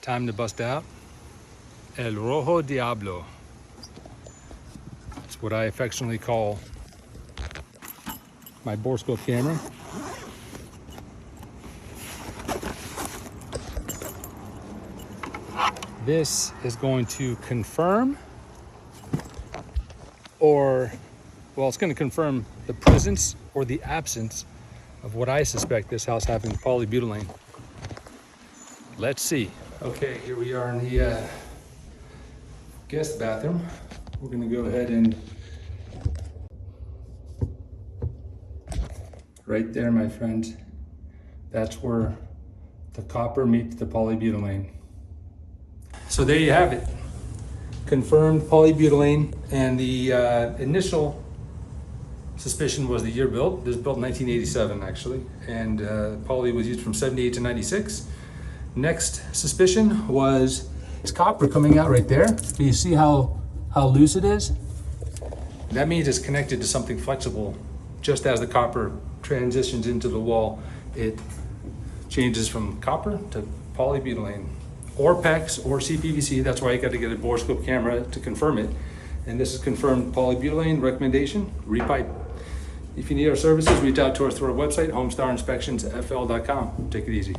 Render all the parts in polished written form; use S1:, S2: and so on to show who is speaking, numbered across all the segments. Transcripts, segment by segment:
S1: Time to bust out El Rojo Diablo. That's what I affectionately call my borescope camera. This is going to confirm it's going to confirm the presence or the absence of what I suspect this house having polybutylene. Let's see. Okay, here we are in the guest bathroom. We're going to go ahead and right there, my friend, that's where the copper meets the polybutylene. So there you have it. Confirmed polybutylene, and the initial suspicion was the year built. This was built in 1987 actually, and poly was used from 78 to 96. Next suspicion was it's copper coming out right there. Do you see how loose it is? That means it's connected to something flexible. Just as the copper transitions into the wall, it changes from copper to polybutylene, or PEX or CPVC. That's why you got to get a borescope camera to confirm it. And this is confirmed polybutylene. Recommendation: repipe. If you need our services, reach out to us through our website, HomeStarInspectionsFL.com. Take it easy.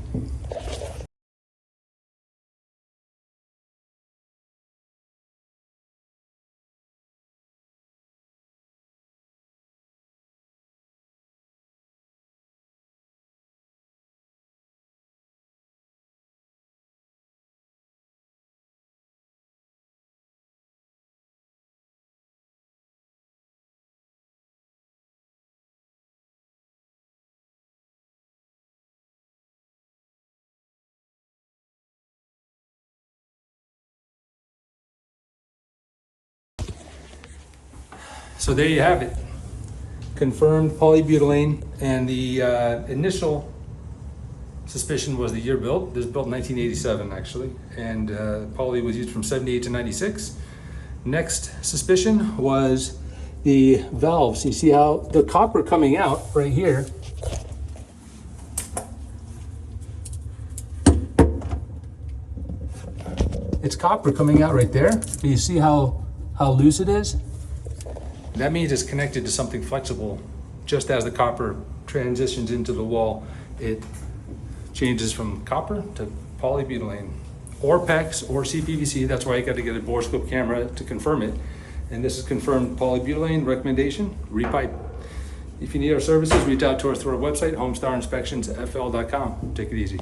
S1: So there you have it. Confirmed polybutylene, and the initial suspicion was the year built. This was built in 1987 actually, and poly was used from 78 to 96. Next suspicion was the valves. You see how the copper coming out right here. It's copper coming out right there. Do you see how loose it is? That means it's connected to something flexible. Just as the copper transitions into the wall, it changes from copper to polybutylene, or PEX or CPVC. That's why you got to get a borescope camera to confirm it. And this is confirmed polybutylene. Recommendation: repipe. If you need our services, reach out to us through our website, HomeStarInspectionsFL.com. Take it easy.